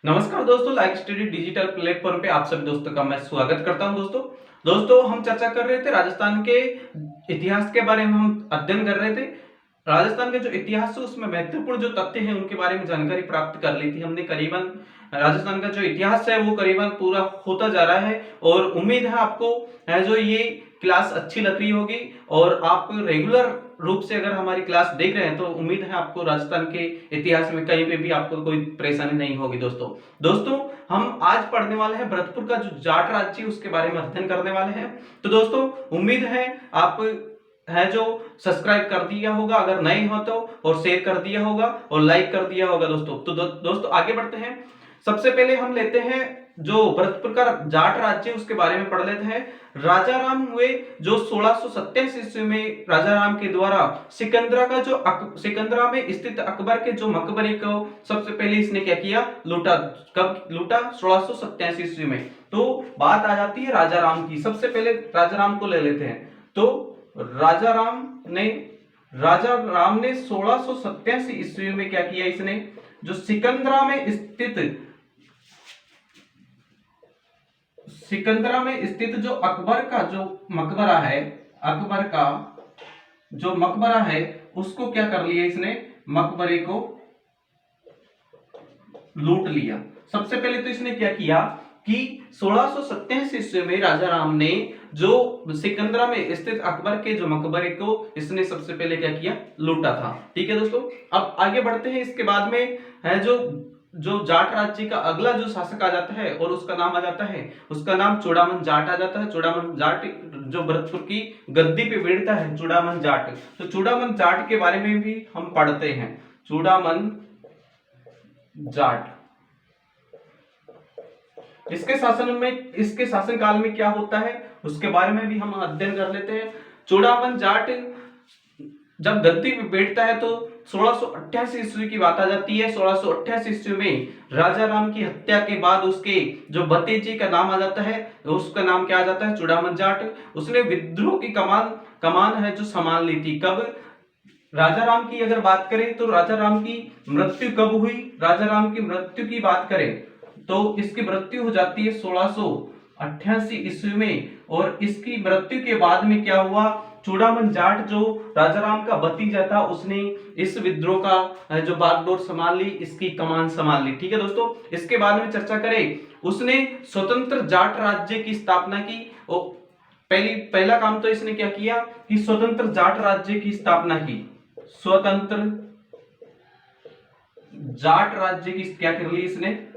नमस्कार दोस्तों, like study digital platform पे आप सभी दोस्तों का मैं स्वागत करता हूं। दोस्तों हम चर्चा कर रहे थे राजस्थान के इतिहास के बारे में। हम अध्ययन कर रहे थे राजस्थान के जो इतिहास है उसमें महत्वपूर्ण जो तथ्य हैं उनके बारे में जानकारी प्राप्त कर ली थी हमने। करीबन राजस्थान का जो इतिहास है वो करीबन पूरा होता जा रहा है और उम्मीद है आपको जो ये क्लास अच्छी लग रही होगी और आप रेगुलर रूप से अगर हमारी क्लास देख रहे हैं तो उम्मीद है आपको राजस्थान के इतिहास में कहीं पे भी आपको कोई परेशानी नहीं होगी। दोस्तों हम आज पढ़ने वाले हैं भरतपुर का जो जाट राज्य उसके बारे में अध्ययन करने वाले हैं। तो दोस्तों उम्मीद है आप है जो सब्सक्राइब कर दिया होगा, अगर नए हो तो, और शेयर कर दिया होगा और लाइक कर दिया होगा दोस्तों। तो दोस्तों आगे बढ़ते हैं। सबसे पहले हम लेते हैं जो भरतपुर का जाट राज्य उसके बारे में पढ़ लेते हैं। राजा राम हुए जो 1687 ईस्वी में राजा राम के द्वारा सिकंदरा का जो सिकंदरा में स्थित अकबर के जो मकबरे को सबसे पहले इसने क्या किया, लूटा। कब लूटा? 1687 ईस्वी में। तो बात आ जाती है राजा राम की। सबसे पहले राजा राम को ले लेते हैं। तो राजा राम ने 1687 ईस्वी में क्या किया, इसने जो सिकंदरा में स्थित जो अकबर का जो मकबरा है, अकबर का जो मकबरा है उसको क्या कर लिया, इसने मकबरे को लूट लिया। सबसे पहले तो इसने क्या किया कि 1687 ईस्वी में राजा राम ने जो सिकंदरा में स्थित अकबर के जो मकबरे को इसने सबसे पहले क्या किया, लूटा था। ठीक है दोस्तों, अब आगे बढ़ते हैं। इसके बाद में है जो जाट राज्य का अगला जो शासक आ जाता है और उसका नाम आ जाता है, उसका नाम चूड़ामन जाट आ जाता है। चूड़ामन जाट जो भरतपुर की गद्दी पे बैठता है, चूड़ामन जाट। तो चूड़ामन जाट के बारे में भी हम पढ़ते हैं। चूड़ामन जाट, इसके शासनकाल में क्या होता है उसके बारे में भी हम अध्ययन कर लेते हैं। चूड़ामन जाट जब गद्दी पे बैठता है तो 1688 ईस्वी की बात आ जाती है। 1688 ईस्वी में राजा राम की हत्या के बाद उसके जो भतीजे का नाम आ जाता है, उसका नाम क्या आ जाता है, चूड़ामन जाट। उसने विद्रोह की कमान है जो संभाल ली थी। कब? राजा राम की अगर बात करें तो राजा राम की मृत्यु कब हुई? राजा राम की मृत्यु की बात करें तो इसकी मृत्यु हो जाती है 1688 ईस्वी में। और इसकी मृत्यु के बाद में क्या हुआ, चूड़ामन जाट जो राजा राम का भतीजा था उसने इस विद्रोह का जो बागडोर संभाल ली, इसकी कमान संभाल ली। ठीक है दोस्तों, इसके बाद में चर्चा करें, उसने स्वतंत्र जाट राज्य की स्थापना की। और पहला काम तो इसने क्या किया कि स्वतंत्र जाट राज्य की स्थापना की। स्वतंत्र जाट राज्य की क्या कर ली इसने,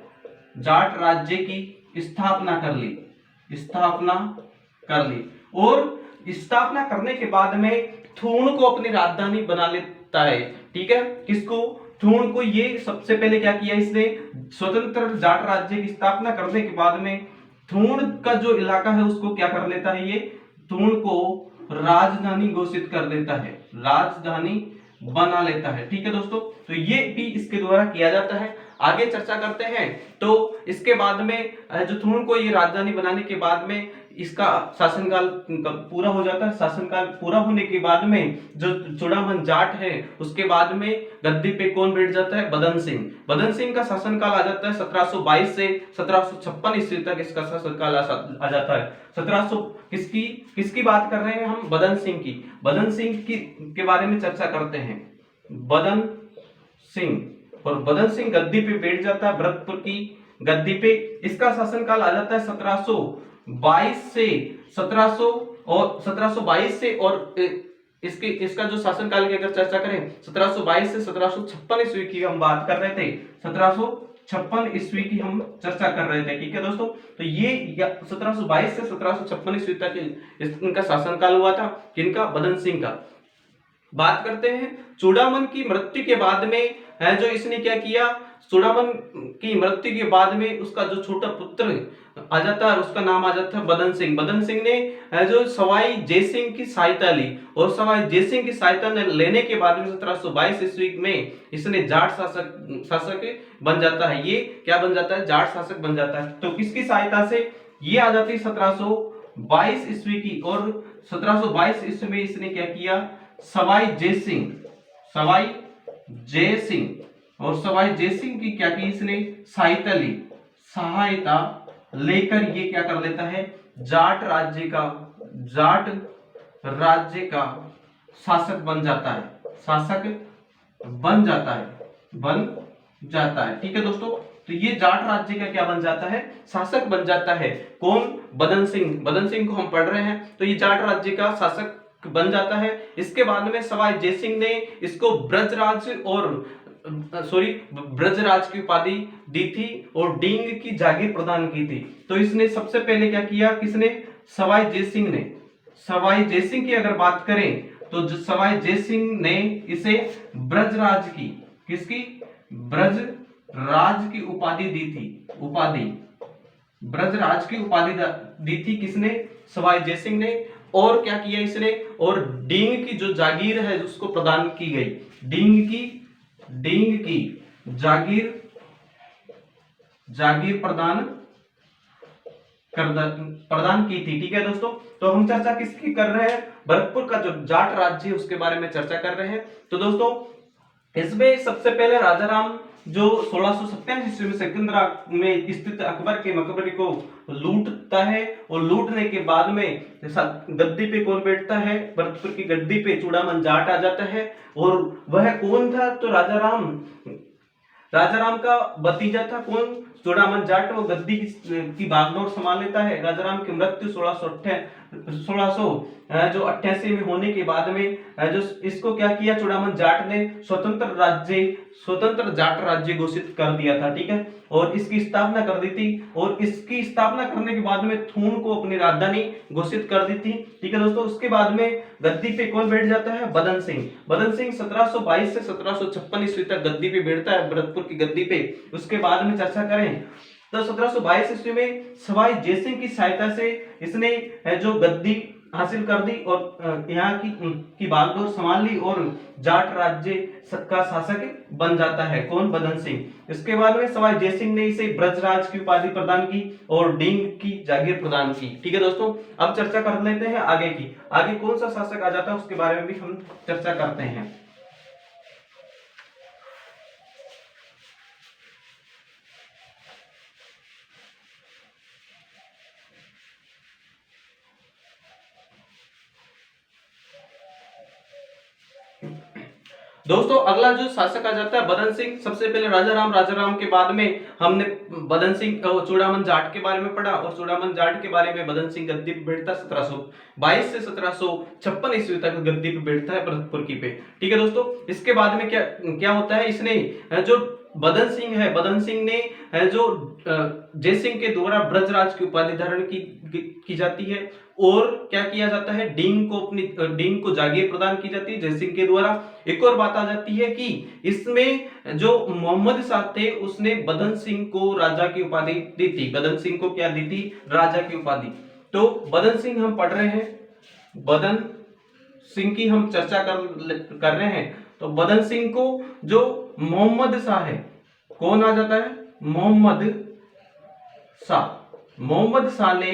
जाट राज्य की स्थापना कर ली। और स्थापना करने के बाद में थूण को अपनी राजधानी बना लेता है। ठीक है, किसको? थूण को। ये सबसे पहले क्या किया इसने, स्वतंत्र जाट राज्य की स्थापना करने के बाद में थूण का जो इलाका है उसको क्या कर लेता है, ये थूण को राजधानी घोषित कर देता है, राजधानी बना लेता है। ठीक है दोस्तों, तो ये भी इसके द्वारा किया जाता है। आगे चर्चा करते हैं। तो इसके बाद में जो थूण को ये राजधानी बनाने के बाद में इसका शासनकाल पूरा हो जाता है। शासनकाल पूरा होने के बाद में जो चूड़ामन जाट है उसके बाद में गद्दी पे कौन बैठ जाता है, बदन सिंह। बदन सिंह का शासनकाल आ जाता है 1722 से 1756 ईस्वी तक इसका शासनकाल आ जाता है। 1700 किसकी बात कर रहे हैं हम, बदन सिंह की। बदन सिंह की के बारे में चर्चा करते हैं। बदन सिंह, और बदन सिंह गद्दी पे बैठ जाता है, भरतपुर की गद्दी पे। इसका शासनकाल आ जाता है 1722 से 1722 और इसका जो शासनकाल की अगर चर्चा करें 1722 से 1756 ईस्वी की हम बात कर रहे थे। 1756 ईस्वी की हम चर्चा कर रहे थे। ठीक है दोस्तों, तो ये 1722 से 1756 ईस्वी तक इनका शासनकाल हुआ था। किनका? बदन सिंह का। बात करते हैं चूड़ामन की मृत्यु के बाद में है जो इसने क्या किया, चूड़ामन की मृत्यु के बाद में उसका जो छोटा पुत्र आ जाता है उसका नाम आ जाता है बदन सिंह। बदन सिंह ने है जो सवाई जयसिंह की सहायता ली, और सवाई जयसिंह की सहायता लेने के बाद में 1722 ईस्वी में इसने जाट शासक बन जाता है। ये क्या बन जाता है, जाट शासक बन जाता है। तो किसकी सहायता से? ये आ जाती है 1722 ईस्वी की। और 1722 ईस्वी में इसने क्या किया, सवाई जय सिंह और सवाई जयसिंह की क्या की इसने सहायता लेकर ये क्या कर लेता है, जाट राज्य का शासक बन जाता है, बन जाता है। ठीक है दोस्तों, तो ये जाट राज्य का क्या बन जाता है, शासक बन जाता है। कौन, बदन सिंह को हम पढ़ रहे हैं, तो ये जाट राज्य का शासक बन जाता है। इसके बाद में सवाई जयसिंह ने इसको ब्रजराज की उपाधि दी थी और डींग की जागीर प्रदान की थी। तो इसने सबसे पहले क्या किया, किसने, सवाई जयसिंह की अगर बात करें तो जो सवाई जयसिंह ने इसे ब्रजराज की उपाधि दी थी, ब्रजराज की उपाधि दी थी किसने, सवाई जयसिंह ने। और क्या किया इसने, और डींग की जो जागीर है उसको प्रदान की गई, डींग की जागीर प्रदान की थी। ठीक है दोस्तों, तो हम चर्चा किसकी कर रहे हैं, भरतपुर का जो जाट राज्य है उसके बारे में चर्चा कर रहे हैं। तो दोस्तों इसमें सबसे पहले राजाराम जो 1627 ईस्वी में सिकंदरा में स्थित अकबर के मकबरे को लूटता है, और लूटने के बाद में गद्दी पे कौन बैठता है, भरतपुर की गद्दी पे चूड़ामन जाट आ जाता है। और वह कौन था, तो राजाराम का भतीजा था, कौन, चूड़ामन जाट। वो गद्दी की बागडोर संभाल लेता है। राजाराम की मृत्यु 1688 में होने के बाद में जो इसको क्या किया, चूड़ामन जाट ने स्वतंत्र जाट राज्य घोषित कर दिया था। ठीक है, और इसकी स्थापना कर दी थी, और इसकी स्थापना करने के बाद में थून को अपनी राजधानी घोषित कर दी थी। ठीक है दोस्तों, उसके बाद में गद्दी पे कौन बैठ जाता है, बदन सिंह 1722 से 1756 ईस्वी तक गद्दी पे बैठता है, भरतपुर की गद्दी पे। उसके बाद में चर्चा करें तो 1722 ईस्वी में सवाई जयसिंह की सहायता से इसने जो गद्दी हासिल कर दी और यहाँ की बागडोर संभाल ली और जाट राज्य का शासक बन जाता है, कौन, बदन सिंह। इसके बाद में सवाई जयसिंह ने इसे ब्रजराज की उपाधि प्रदान की और डींग की जागीर प्रदान की। ठीक है दोस्तों, अब चर्चा कर लेते हैं आगे कौन सा शासक आ जाता है उसके बारे में भी हम चर्चा करते हैं। दोस्तों अगला जो शासक आ जाता है बदन सिंह। सबसे पहले राजाराम के बाद में हमने बदन सिंह चूड़ामन जाट के बारे में पढ़ा, और चूड़ामन जाट के बारे में बदन सिंह गद्दी पे बैठता 1722 से 1756 ईस्वी तक गद्दी पे बैठता है भरतपुर की पे। ठीक है दोस्तों, इसके बाद में क्या होता है, इसने जो बदन सिंह ने जो जयसिंह के द्वारा ब्रजराज की उपाधि धारण की जाती है, और क्या किया जाता है, डींग को जागीर प्रदान की जाती है जयसिंह के द्वारा। एक और बात आ जाती है कि इसमें जो मोहम्मद शाह थे उसने बदन सिंह को राजा की उपाधि दी थी, बदन सिंह को क्या दी थी, राजा की उपाधि। तो बदन सिंह हम पढ़ रहे हैं, बदन सिंह की हम चर्चा कर रहे हैं। तो बदन सिंह को जो मोहम्मद शाह है, कौन आ जाता है, मोहम्मद शाह ने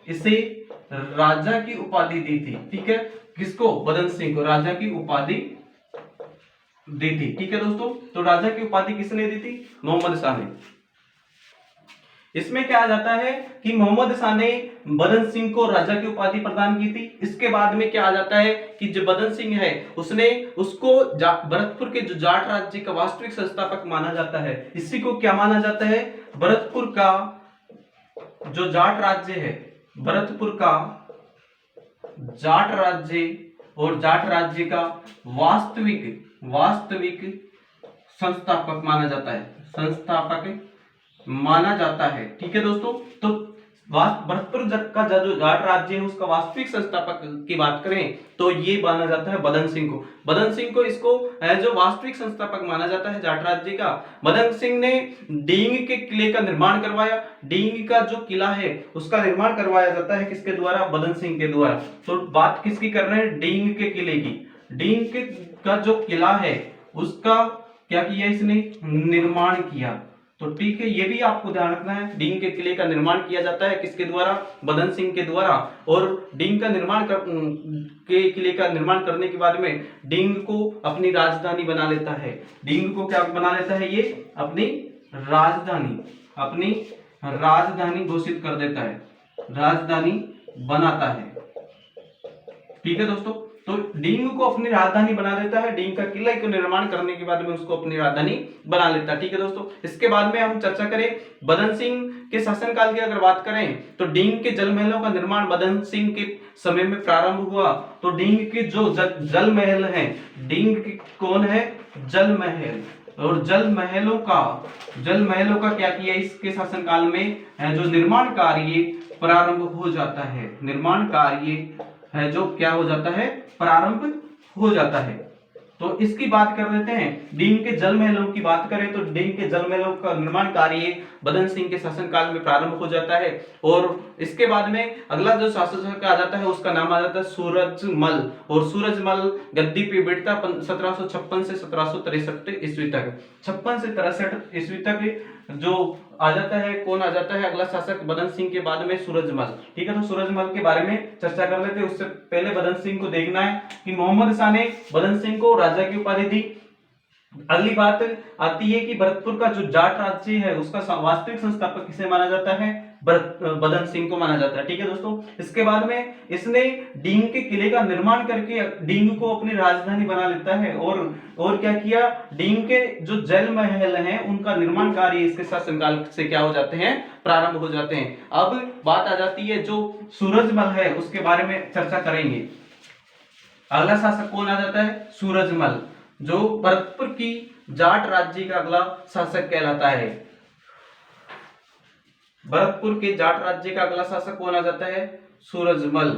इसे राजा की उपाधि दी थी। ठीक है, किसको, बदन सिंह को राजा की उपाधि दी थी। ठीक है दोस्तों, तो राजा की उपाधि किसने दी थी, मोहम्मद शाह ने। इसमें क्या आ जाता है कि मोहम्मद शाह ने बदन सिंह को राजा की उपाधि प्रदान की थी। इसके बाद में क्या आ जाता है कि जो बदन सिंह है उसको भरतपुर के जो जाट राज्य का वास्तविक संस्थापक माना जाता है। इसी को क्या माना जाता है, भरतपुर का जो जाट राज्य है, भरतपुर का जाट राज्य और जाट राज्य का वास्तविक संस्थापक माना जाता है। ठीक है दोस्तों, तो भरतपुर का जो जाट राज्य है उसका वास्तविक संस्थापक की बात करें तो ये माना जाता है बदन सिंह को इसको जो वास्तविक संस्थापक माना जाता है जाट राज्य का। बदन सिंह ने डींग के किले का निर्माण करवाया। डींग का जो किला है उसका निर्माण करवाया जाता है किसके द्वारा, बदन सिंह के द्वारा। तो बात किसकी कर रहे हैं, डींग के किले की। डींग का जो किला है उसका क्या किया, इसने निर्माण किया। तो ठीक है, ये भी आपको ध्यान रखना है। डींग के किले का निर्माण किया जाता है किसके द्वारा? बदन सिंह के द्वारा। और डींग का के किले का निर्माण करने के बाद में डींग को अपनी राजधानी बना लेता है। डींग को क्या बना लेता है? ये अपनी राजधानी घोषित कर देता है, राजधानी बनाता है। ठीक है दोस्तों, तो डींग को अपनी राजधानी बना देता है। डींग का किला को निर्माण करने के बाद में उसको अपनी राजधानी बना लेता है। ठीक है दोस्तों, इसके बाद में हम चर्चा करें बदन सिंह के शासनकाल की। अगर बात करें तो डींग के जल महलों का निर्माण बदन सिंह के समय में प्रारंभ हुआ। तो डींग के जो जल महल हैं, डींग के कौन है? जल महल। और जल महलों का क्या किया इसके शासनकाल में? जो निर्माण कार्य प्रारंभ हो जाता है, निर्माण कार्य है जो क्या हो जाता है? प्रारंभ हो जाता है। तो इसकी बात कर लेते हैं। डींग के जल महलों की बात करें तो डींग के जल महलों का निर्माण कार्य बदन सिंह के शासनकाल में प्रारंभ हो जाता है। और इसके बाद में अगला जो शासक आ जाता है उसका नाम आ जाता है सूरजमल। और सूरजमल गद्दी पे बैठता 1756 से 1763 ईस्वी तक। 56 से 63 ईस्वी तक जो आ जाता है, कौन आ जाता है? अगला शासक बदन सिंह के बाद में सूरजमल। ठीक है, तो सूरजमल के बारे में चर्चा कर लेते हैं। उससे पहले बदन सिंह को देखना है कि मोहम्मद शाह ने बदन सिंह को राजा की उपाधि दी। अगली बात आती है कि भरतपुर का जो जाट राज्य है उसका वास्तविक संस्थापक किसे माना जाता है? बदन सिंह को माना जाता है। ठीक है दोस्तों, इसके बाद में इसने डींग के किले का निर्माण करके डींग को अपनी राजधानी बना लेता है। और क्या किया? डींग के जो जल महल हैं उनका निर्माण कार्य इसके शासनकाल से क्या हो जाते हैं? प्रारंभ हो जाते हैं। अब बात आ जाती है जो सूरजमल है उसके बारे में चर्चा करेंगे। अगला शासक कौन आ जाता है? सूरजमल, जो भरतपुर की जाट राज्य का अगला शासक कहलाता है। भरतपुर के जाट राज्य का अगला शासक कौन आ जाता है? सूरजमल।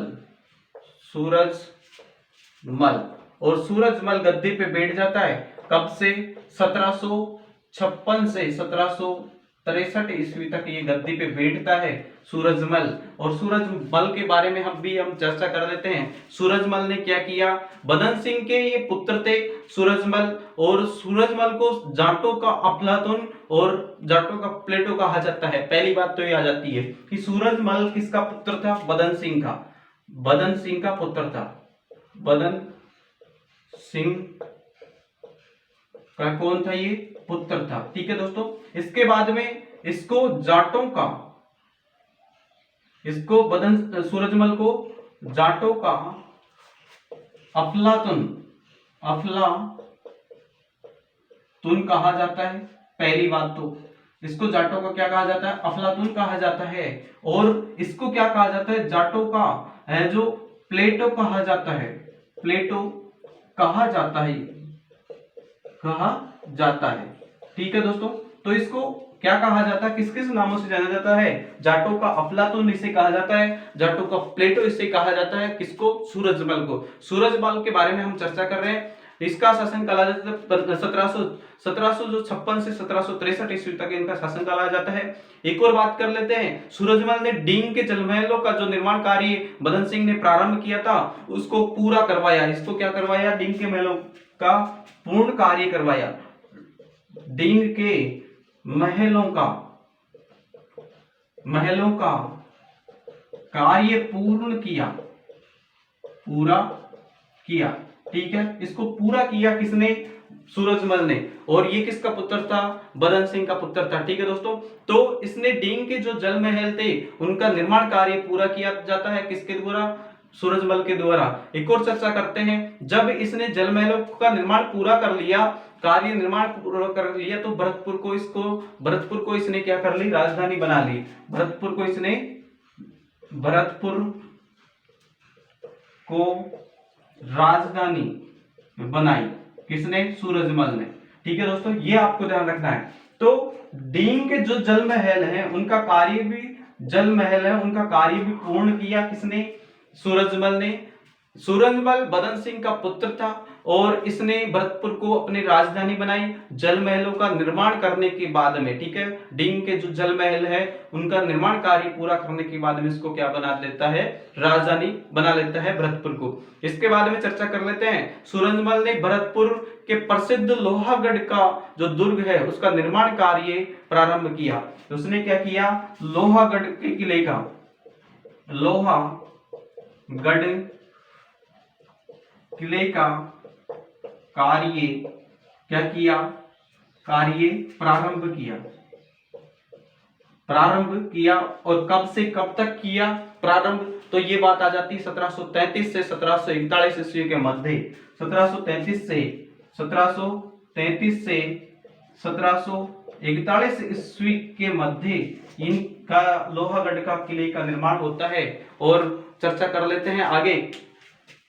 और सूरजमल गद्दी पे बैठ जाता है कब से? 1756 से 1763 ईस्वी तक ये गद्दी पे बैठता है सूरजमल। और सूरजमल के बारे में हम चर्चा कर लेते हैं। सूरजमल ने क्या किया? बदन सिंह के ये पुत्र थे सूरजमल। और सूरजमल को जाटों का अफलातून और जाटों का प्लेटो कहा जाता है। पहली बात तो ये आ जाती है कि सूरजमल किसका पुत्र था? बदन सिंह का पुत्र था। बदन सिंह का कौन था? ये पुत्र था। ठीक है दोस्तों, इसके बाद में सूरजमल को जाटों का अफलातून कहा जाता है। पहली बात तो इसको जाटों का क्या कहा जाता है? अफलातून कहा जाता है। और इसको क्या कहा जाता है? जाटों का है जो प्लेटो कहा जाता है। प्लेटो कहा जाता है। ठीक है दोस्तों, तो इसको क्या कहा जाता है? किस किस नामों से जाना जाता है? जाटों का अफलातून इसे कहा जाता है, जाटों का प्लेटो इसे कहा जाता है। किसको? सूरजमल को। सूरजमल के बारे में हम चर्चा कर रहे हैं। इसका शासनकाल आ जाता है 1756 से 1763 ईस्वी तक इनका शासनकाल आ जाता है। एक और बात कर लेते हैं। सूरजमल ने डींग के जलमहलों का जो निर्माण कार्य बदन सिंह ने प्रारंभ किया था उसको पूरा करवाया। इसको क्या करवाया? डींग के महलों का पूर्ण कार्य करवाया। डींग के महलों का कार्य पूरा किया। ठीक है, इसको पूरा किया किसने? सूरजमल ने। और ये किसका पुत्र था? बदन सिंह का पुत्र था। ठीक है दोस्तों, तो इसने डींग के जो जल महल थे उनका निर्माण कार्य पूरा किया जाता है किसके द्वारा? सूरजमल के द्वारा। एक और चर्चा करते हैं। जब इसने जल महलों का निर्माण पूरा कर लिया, तो भरतपुर को इसने क्या कर ली? राजधानी बना ली। भरतपुर को राजधानी बनाई। किसने? सूरजमल ने। ठीक है दोस्तों, ये आपको ध्यान रखना है। तो डींग के जो जल महल है उनका कार्य भी पूर्ण किया किसने? सूरजमल ने। सूरजमल बदन सिंह का पुत्र था और इसने भरतपुर को अपनी राजधानी बनाई। जल महलों का निर्माण करने के बाद में, ठीक है, डींग के जो जल महल है उनका निर्माण कार्य पूरा करने के बाद में इसको क्या बना देता है, राजधानी बना लेता है भरतपुर को। इसके बाद में चर्चा कर लेते हैं, सूरजमल ने भरतपुर के प्रसिद्ध लोहागढ़ का जो दुर्ग है उसका निर्माण कार्य प्रारंभ किया। उसने क्या किया, लोहागढ़ के किले का, लोहागढ़ किले का कार्य क्या किया, कार्य प्रारंभ किया। और कब से कब तक किया प्रारंभ, तो ये बात आ जाती है 1733 से 1741 ईस्वी के मध्य। 1733 से 1741 ईस्वी के मध्य इनका लोहागढ़ का किले का निर्माण होता है। और चर्चा कर लेते हैं आगे,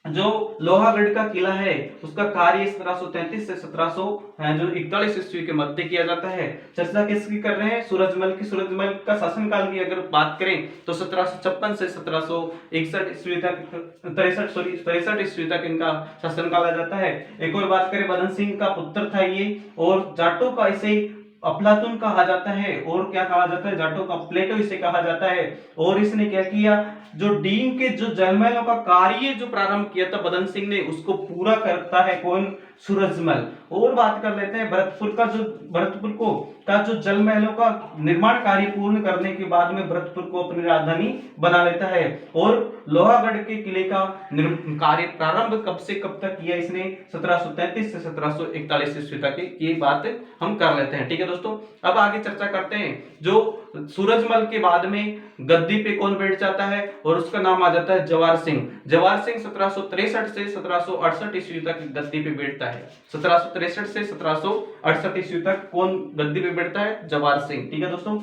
जो लोहागढ़ का किला है उसका कार्य 1733 से 1741 ईस्वी के मध्य किया जाता है। चर्चा किसकी कर रहे हैं, सूरजमल की। सूरजमल का शासनकाल की अगर बात करें तो 1756 से 1761 ईस्वी तक, 63 ईस्वी तक इनका शासनकाल आ जाता है। एक और बात करें, बदन सिंह का पुत्र था ये, और जाटों का इसे अफलातून कहा जाता है, और क्या कहा जाता है, जाटों का प्लेटो इसे कहा जाता है। और इसने क्या किया, जो डींग के जो जलमहलों का कार्य जो प्रारंभ किया था बदन सिंह ने, उसको पूरा करता है कौन, सूरजमल। और बात कर लेते हैं भरतपुर को का जो जलमहलों का निर्माण कार्य पूर्ण करने के बाद में भरतपुर को अपनी राजधानी बना लेता है। और लोहागढ़ के किले का कार्य प्रारंभ कब से कब तक किया इसने, 1733 से 1741 ईस्वी तक, ये बात हम कर लेते हैं। ठीक है दोस्तों, अब आगे चर्चा करते हैं, जो सूरजमल के बाद में गद्दी पे कौन बैठ जाता है, और उसका नाम आ जाता है जवार सिंह। जवार सिंह 1763 से 1768 ईस्वी तक गद्दी पे बैठता है। 1763 से 1768 ईस्वी तक कौन गद्दी पे बैठता है, जवार सिंह। ठीक है दोस्तों,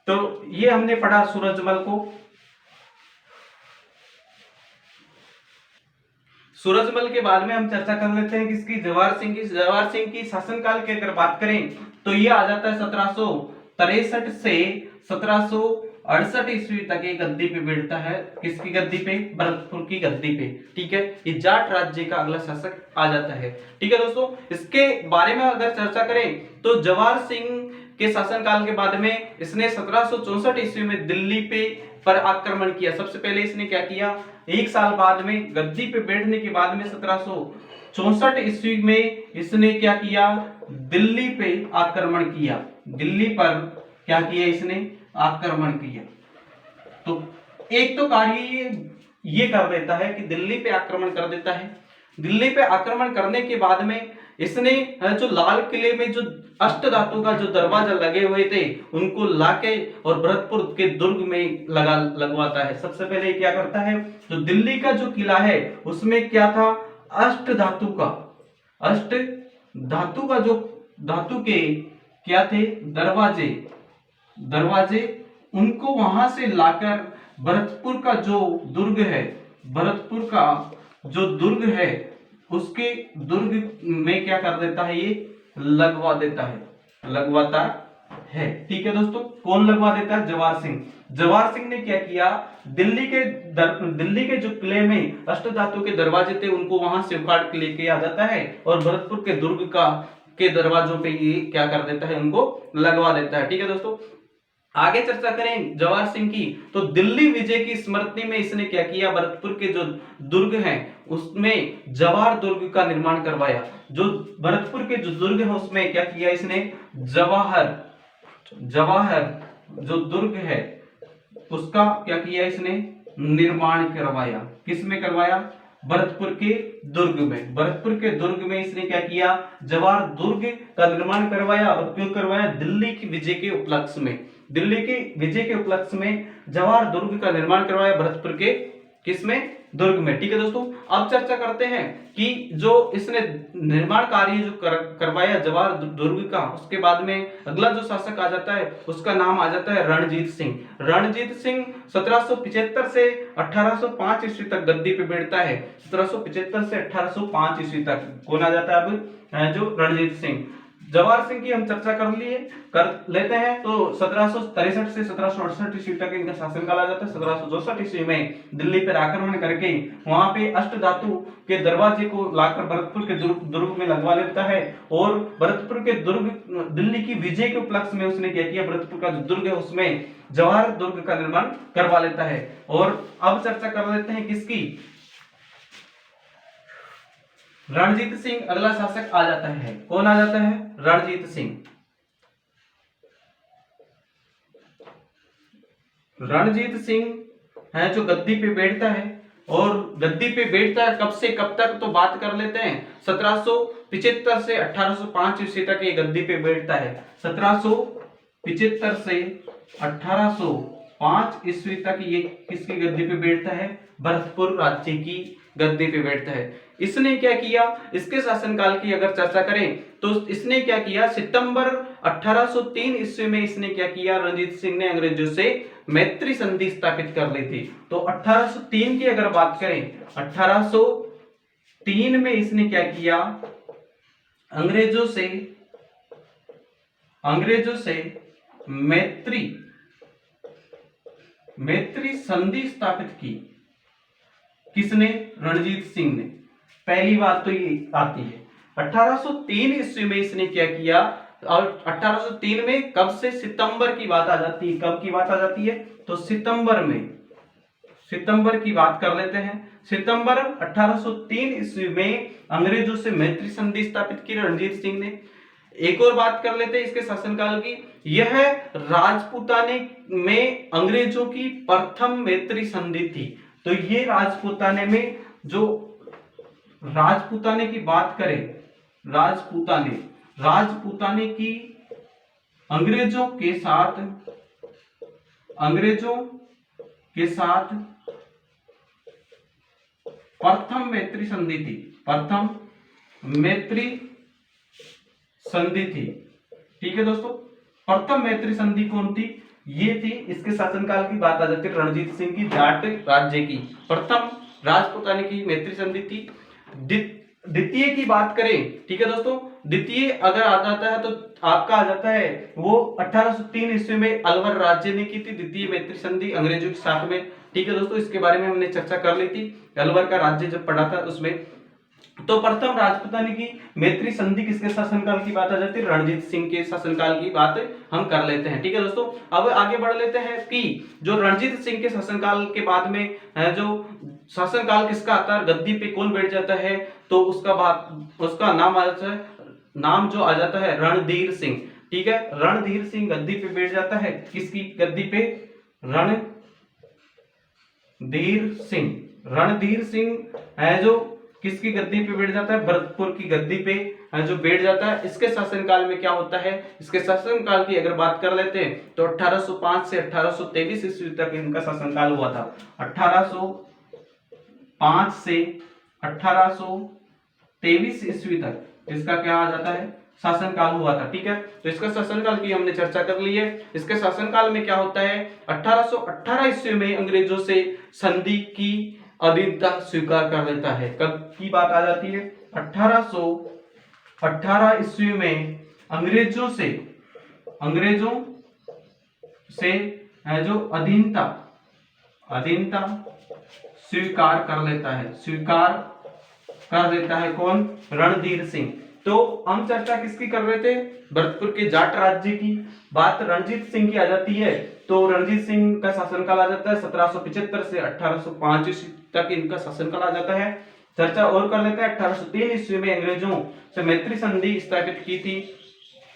तो ये हमने पढ़ा सूरजमल को। सूरजमल के बाद में हम चर्चा कर लेते हैं किसकी, जवार सिंह की। जवार सिंह की शासनकाल की अगर बात करें तो ये आ जाता है 1763 से 1768 ईस्वी तक ये गद्दी पे बैठता है। किसकी गद्दी पे, भरतपुर की गद्दी पे। ठीक है, ये जाट राज्य का अगला शासक आ जाता है। ठीक है दोस्तों, इसके बारे में अगर चर्चा करें तो जवार सिंह के शासनकाल के बाद में इसने 1764 ईस्वी में दिल्ली पर आक्रमण किया। सबसे पहले इसने क्या किया, एक साल बाद में गद्दी पे बैठने के बाद में 1764 ईस्वी में इसने क्या किया, दिल्ली पे आक्रमण किया। दिल्ली पर क्या किया इसने, आक्रमण किया। तो एक तो कार्य ये कर देता है कि दिल्ली पे आक्रमण कर देता है। दिल्ली पे आक्रमण करने के बाद में इसने जो लाल किले में जो अष्टधातु का जो दरवाजा लगे हुए थे उनको लाके और भरतपुर के दुर्ग में लगवाता है। सबसे पहले क्या करता है, जो दिल्ली का जो किला है उसमें क्या था, अष्ट धातु का जो धातु के क्या थे, दरवाजे उनको वहां से लाकर भरतपुर का जो दुर्ग है, भरतपुर का जो दुर्ग है उसके दुर्ग में क्या कर देता है, ये लगवाता है। ठीक है दोस्तों, कौन लगवा देता है, जवार सिंह। जवार सिंह ने क्या किया, दिल्ली के जो किले में अष्टधातु के दरवाजे थे उनको वहां से उखाड़ के लेके आ जाता है और भरतपुर के दुर्ग के दरवाजों पे ये क्या कर देता है, उनको लगवा देता है। ठीक है दोस्तों, आगे चर्चा करें जवार सिंह की, तो दिल्ली विजय की स्मृति में इसने क्या किया, भरतपुर के जो दुर्ग हैं उसमें जवाहर दुर्ग का निर्माण करवाया। जो भरतपुर के जो दुर्ग है उसमें क्या किया इसने, जवाहर जो दुर्ग है उसका क्या किया इसने, निर्माण करवाया। किसमें करवाया, भरतपुर के दुर्ग में। भरतपुर के दुर्ग में इसने क्या किया, जवाहर दुर्ग का निर्माण करवाया। और क्यों करवाया, दिल्ली की विजय के उपलक्ष्य में। दिल्ली की विजय के उपलक्ष्य में जवाहर दुर्ग का निर्माण करवाया भरतपुर के किसमें, दुर्ग में। ठीक है दोस्तों, अब चर्चा करते हैं कि जो इसने निर्माण कार्य जो करवाया जवाहर दुर्ग का, उसके बाद में अगला जो शासक आ जाता है उसका नाम आ जाता है रणजीत सिंह। रणजीत सिंह 1775 से 1805 ईस्वी तक गद्दी पे बैठता है। 1775 से 1805 ईस्वी तक कौन आ जाता है अब, जो रणजीत सिंह। जवाहर सिंह की हम चर्चा कर लेते हैं। तो 1763 से 1768 ईस्वी तक इनका शासनकाल आ जाता है। 1764 ईस्वी में दिल्ली पर आक्रमण करके वहां पे अष्टधातु के दरवाजे को लाकर भरतपुर के दुर्ग में लगवा लेता है और भरतपुर के दुर्ग, दिल्ली की विजय के उपलक्ष्य में उसने क्या किया, भरतपुर का जो दुर्ग है उसमें जवाहर दुर्ग का निर्माण करवा लेता है। और अब चर्चा कर लेते हैं किसकी, रणजीत सिंह अगला शासक आ जाता है। कौन आ जाता है, रणजीत सिंह। रणजीत सिंह है जो गद्दी पे बैठता है, और गद्दी पे बैठता है कब से कब तक, तो बात कर लेते हैं 1775 से 1805 ईस्वी तक ये गद्दी पे बैठता है। 1775 से 1805 ईस्वी तक ये किसकी गद्दी पे बैठता है, भरतपुर राज्य की गद्दी पे बैठता है। इसने क्या किया, इसके शासनकाल की अगर चर्चा करें तो इसने क्या किया, सितंबर 1803 ईस्वी में इसने क्या किया, रणजीत सिंह ने अंग्रेजों से मैत्री संधि स्थापित कर ली थी। तो 1803 की अगर बात करें, 1803 में इसने क्या किया, अंग्रेजों से मैत्री संधि स्थापित की। किसने, रणजीत सिंह ने। पहली बात तो ये आती है 1803 ईस्वी में इसने क्या किया, और 1803 में कब से, सितंबर की बात आ जाती है। कब की बात आ जाती है, तो सितंबर की बात कर लेते हैं। सितंबर 1803 ईस्वी में अंग्रेजों से मैत्री संधि स्थापित की रणजीत सिंह ने। एक और बात कर लेते हैं इसके शासनकाल की, यह राजपूताने में अंग्रेजों की प्रथम मैत्री संधि थी। तो ये राजपूताने में, जो राजपूताने की बात करें, राजपूताने की अंग्रेजों के साथ प्रथम मैत्री संधि थी। प्रथम मैत्री संधि थी, ठीक है दोस्तों। प्रथम मैत्री संधि कौन थी, ये थी। इसके शासनकाल की बात आ जाती है रणजीत सिंह की जाट राज्य की प्रथम राजपूताने की मैत्री संधि थी। द्वितीय की बात करें, ठीक है दोस्तों, द्वितीय अगर आ जाता है तो आपका आ जाता है वो 1803 ईस्वी में अलवर राज्य ने की थी द्वितीय मैत्री संधि अंग्रेजों के साथ में, ठीक है दोस्तों। इसके बारे में हमने चर्चा कर ली थी, अलवर का राज्य जब पड़ा था उसमें। तो प्रथम राजपूताने की मैत्री संधि किसके शासनकाल की बात आ जाती है, रणजीत सिंह के शासनकाल की बात हम कर लेते हैं, ठीक है दोस्तों। अब आगे बढ़ लेते हैं कि जो रणजीत सिंह के शासनकाल के बाद में जो शासनकाल किसका आता है, गद्दी पे कौन बैठ जाता है, तो उसका नाम आ जाता है, नाम जो आ जाता है रणधीर सिंह, ठीक है। रणधीर सिंह गद्दी पे बैठ जाता है, किसकी गद्दी पे, रणधीर सिंह है जो किसकी गद्दी पे बैठ जाता है, भरतपुर की गद्दी पे जो बैठ जाता है। इसके शासनकाल में क्या होता है, इसके शासनकाल की अगर बात कर लेते हैं तो 1805 से 1823 ईस्वी तक इनका शासनकाल हुआ था। 1805 से 1823 ईस्वी तक इसका क्या आ जाता है, शासनकाल हुआ था, ठीक है। तो इसका शासनकाल की हमने चर्चा कर ली है। इसके शासनकाल में क्या होता है, 1818 ईस्वी में अंग्रेजों से संधि की अधीनता स्वीकार कर लेता है। कब की बात आ जाती है, 1818 ईस्वी में अंग्रेजों से जो अधीनता स्वीकार कर लेता है कौन, रणधीर सिंह। तो हम चर्चा किसकी कर रहे थे, भरतपुर के जाट राज्य की बात रणजीत सिंह की आ जाती है। तो रणजीत सिंह का शासनकाल आ जाता है 1775 से 1805 ईस्वी तक इनका शासनकाल आ जाता है। चर्चा और कर लेते हैं, 1803 ईस्वी में अंग्रेजों से मैत्री संधि स्थापित की थी।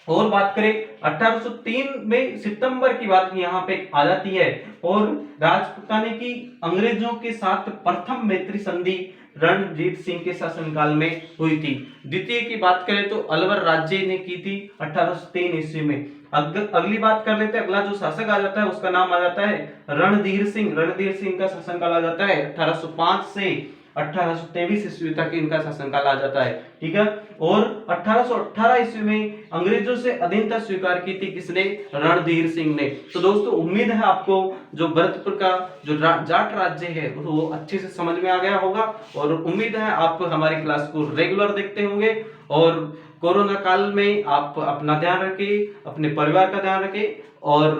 और बात करें 1803 में सितंबर की बात यहाँ पे आ जाती है, और राजपूताने की अंग्रेजों के साथ प्रथम मैत्री संधि रणजीत सिंह के शासनकाल में हुई थी। द्वितीय की बात करें तो अलवर राज्य ने की थी 1803 ईस्वी में। अगली बात कर लेते हैं, अगला जो शासक आ जाता है उसका नाम आ जाता है रणधीर सिंह। रणधीर सिंह का शासनकाल आ जाता है 1805 से 1823 ईस्वी तक इनका शासनकाल आ जाता है, ठीक है। और 1818 ईस्वी में अंग्रेजों से अधीनता स्वीकार की थी किसने, रणधीर सिंह ने। तो दोस्तों उम्मीद है आपको जो भरतपुर का जो जाट राज्य है वो अच्छे से समझ में आ गया होगा, और उम्मीद है आप हमारी क्लास को रेगुलर देखते होंगे और कोरोना काल में आप अपना ध्यान रखें, अपने परिवार का ध्यान रखें और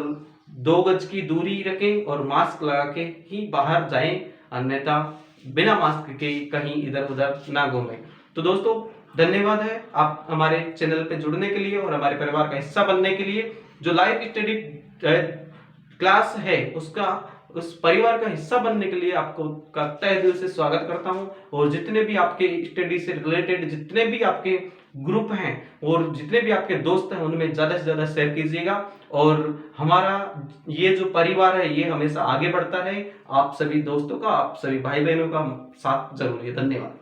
2 गज की दूरी रखें और मास्क लगा के ही बाहर जाएं, अन्यथा बिना मास्क के कहीं इधर-उधर ना घूमें। तो दोस्तों धन्यवाद है आप हमारे चैनल पे जुड़ने के लिए और हमारे परिवार का हिस्सा बनने के लिए। जो लाइव स्टडी क्लास है उसका उस परिवार का हिस्सा बनने के लिए आपको का तहे दिल से स्वागत करता हूं। और जितने भी आपके स्टडी से रिलेटेड जितने भी आपके ग्रुप हैं और जितने भी आपके दोस्त हैं उनमें ज्यादा से ज्यादा शेयर कीजिएगा और हमारा ये जो परिवार है ये हमेशा आगे बढ़ता है। आप सभी दोस्तों का, आप सभी भाई बहनों का साथ जरूर है। धन्यवाद।